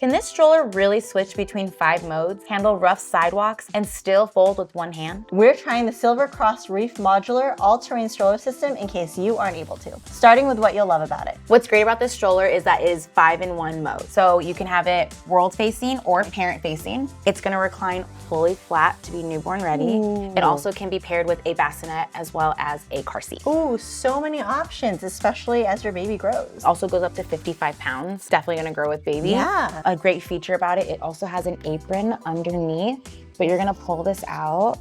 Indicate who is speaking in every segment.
Speaker 1: Can this stroller really switch between 5 modes, handle rough sidewalks, and still fold with one hand?
Speaker 2: We're trying the Silver Cross Reef Modular All-Terrain Stroller System in case you aren't able to, starting with what you'll love about it.
Speaker 1: What's great about this stroller is that it is 5-in-1 mode. So you can have it world-facing or parent-facing. It's gonna recline fully flat to be newborn ready.
Speaker 2: Ooh.
Speaker 1: It also can be paired with a bassinet as well as a car seat.
Speaker 2: Ooh, so many options, especially as your baby grows.
Speaker 1: Also goes up to 55 pounds. Definitely gonna grow with baby.
Speaker 2: Yeah.
Speaker 1: A great feature about it, it also has an apron underneath, but you're gonna pull this out.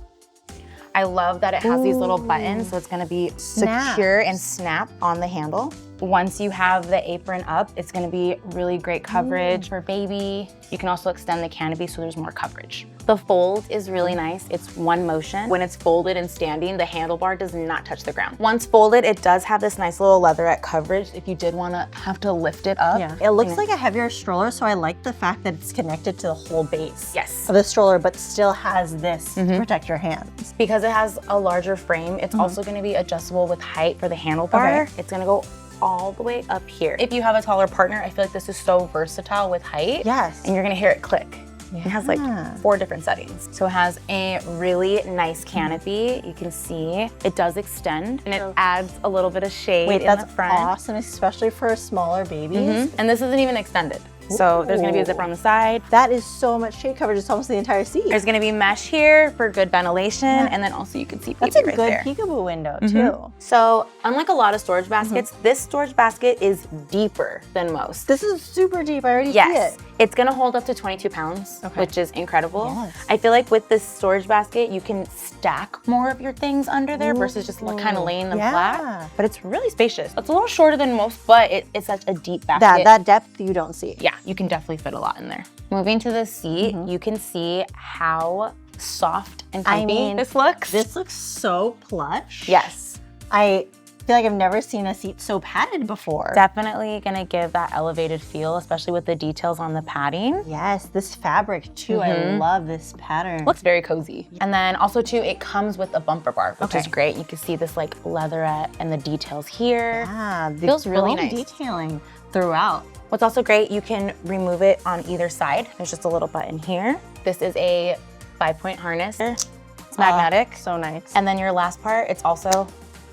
Speaker 1: I love that it has these little buttons, so it's gonna be secure and snap on the handle. Once you have the apron up, it's gonna be really great coverage for baby. You can also extend the canopy so there's more coverage. The fold is really nice. It's one motion. When it's folded and standing, the handlebar does not touch the ground. Once folded, it does have this nice little leatherette coverage if you did wanna have to lift it up.
Speaker 2: Yeah. It looks like a heavier stroller, so I like the fact that it's connected to the whole base
Speaker 1: Yes.
Speaker 2: of the stroller, but still has this to protect your hands.
Speaker 1: Because it has a larger frame, it's also gonna be adjustable with height for the handlebar.
Speaker 2: Okay.
Speaker 1: It's gonna go all the way up here. If you have a taller partner, I feel like this is so versatile with height.
Speaker 2: Yes.
Speaker 1: And you're gonna hear it click.
Speaker 2: Yeah.
Speaker 1: It has like 4 different settings. So it has a really nice canopy. You can see it does extend and it adds a little bit of shade in the front.
Speaker 2: Awesome, especially for smaller babies.
Speaker 1: And this isn't even extended. So there's gonna be a zipper on the side.
Speaker 2: That is so much shade coverage, it's almost the entire seat.
Speaker 1: There's gonna be mesh here for good ventilation, and then also you can see baby
Speaker 2: That's a
Speaker 1: right
Speaker 2: good
Speaker 1: there.
Speaker 2: peekaboo window too.
Speaker 1: So unlike a lot of storage baskets, this storage basket is deeper than most.
Speaker 2: This is super deep, I already see
Speaker 1: Yes,
Speaker 2: it.
Speaker 1: it's gonna hold up to 22 pounds, which is incredible.
Speaker 2: Yes.
Speaker 1: I feel like with this storage basket, you can stack more of your things under there versus just kind of laying them flat. But it's really spacious. It's a little shorter than most, but it's such a deep basket.
Speaker 2: That depth you don't see.
Speaker 1: Yeah, you can definitely fit a lot in there. Moving to the seat, you can see how soft and comfy this looks.
Speaker 2: This looks so plush.
Speaker 1: Yes.
Speaker 2: I feel like I've never seen a seat so padded before.
Speaker 1: Definitely gonna give that elevated feel, especially with the details on the padding.
Speaker 2: Yes, this fabric too. I love this pattern.
Speaker 1: Looks very cozy. And then also too, it comes with a bumper bar, which is great. You can see this like leatherette and the details here.
Speaker 2: Yeah,
Speaker 1: feels really nice.
Speaker 2: Detailing throughout.
Speaker 1: What's also great, you can remove it on either side. There's just a little button here. This is a 5-point harness. It's magnetic.
Speaker 2: So nice.
Speaker 1: And then your last part, it's also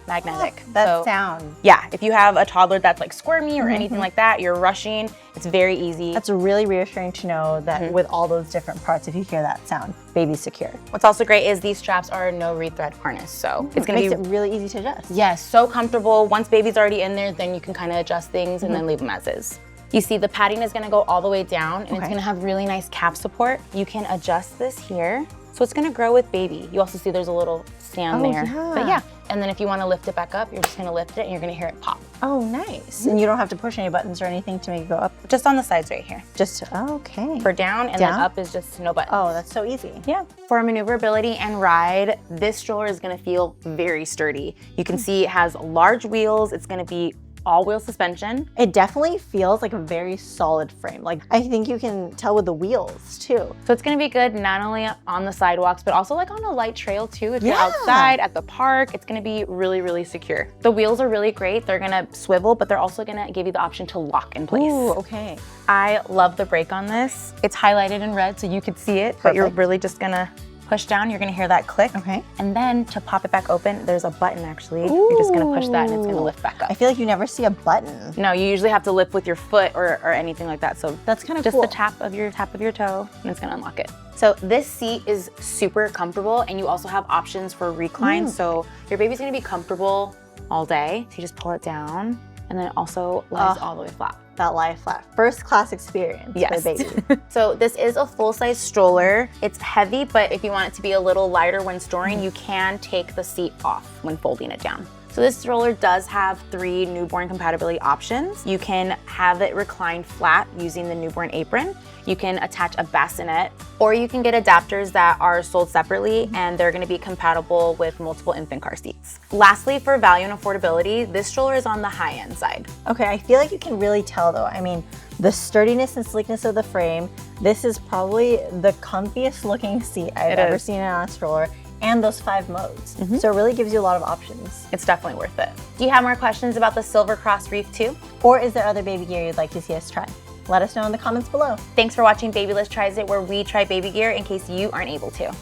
Speaker 1: magnetic.
Speaker 2: That sound.
Speaker 1: Yeah, if you have a toddler that's like squirmy or anything like that, you're rushing, it's very easy.
Speaker 2: That's really reassuring to know that with all those different parts, if you hear that sound, baby's secure.
Speaker 1: What's also great is these straps are no rethread harness, so it's gonna
Speaker 2: Makes it really easy to adjust.
Speaker 1: Yes, so comfortable. Once baby's already in there, then you can kind of adjust things and then leave them as is. You see the padding is gonna go all the way down and it's gonna have really nice calf support. You can adjust this here. So it's gonna grow with baby. You also see there's a little stand there.
Speaker 2: Yeah.
Speaker 1: But yeah, and then if you wanna lift it back up, you're just gonna lift it and you're gonna hear it pop.
Speaker 2: Oh, nice. And you don't have to push any buttons or anything to make it go up.
Speaker 1: Just on the sides right here.
Speaker 2: Just, okay.
Speaker 1: For down and then up is just no buttons.
Speaker 2: Oh, that's so easy.
Speaker 1: Yeah. For maneuverability and ride, this stroller is gonna feel very sturdy. You can see it has large wheels. It's gonna be all-wheel suspension.
Speaker 2: It definitely feels like a very solid frame. Like, I think you can tell with the wheels too.
Speaker 1: So it's gonna be good not only on the sidewalks, but also like on a light trail too. If you're outside, at the park, it's gonna be really, really secure. The wheels are really great. They're gonna swivel, but they're also gonna give you the option to lock in place.
Speaker 2: Ooh, okay.
Speaker 1: I love the brake on this. It's highlighted in red so you could see it, but you're really just gonna push down, you're gonna hear that click.
Speaker 2: Okay.
Speaker 1: And then to pop it back open, there's a button actually. You're just gonna push that and it's gonna lift back up.
Speaker 2: I feel like you never see a button.
Speaker 1: No, you usually have to lift with your foot or anything like that. So
Speaker 2: That's kind of
Speaker 1: just
Speaker 2: cool.
Speaker 1: the tap of your toe and it's gonna unlock it. So this seat is super comfortable and you also have options for recline. So your baby's gonna be comfortable all day. So you just pull it down and then it also lies all the way flat.
Speaker 2: That lie flat. First class experience for the baby.
Speaker 1: So this is a full-size stroller. It's heavy, but if you want it to be a little lighter when storing, you can take the seat off when folding it down. So this stroller does have 3 newborn compatibility options. You can have it recline flat using the newborn apron. You can attach a bassinet, or you can get adapters that are sold separately and they're gonna be compatible with multiple infant car seats. Lastly, for value and affordability, this stroller is on the high-end side.
Speaker 2: Okay, I feel like you can really tell though. I mean, the sturdiness and sleekness of the frame, this is probably the comfiest looking seat I've ever seen on a stroller. And those 5 modes. So it really gives you a lot of options.
Speaker 1: It's definitely worth it. Do you have more questions about the Silver Cross Reef too?
Speaker 2: Or is there other baby gear you'd like to see us try? Let us know in the comments below.
Speaker 1: Thanks for watching Babylist Tries It, where we try baby gear in case you aren't able to.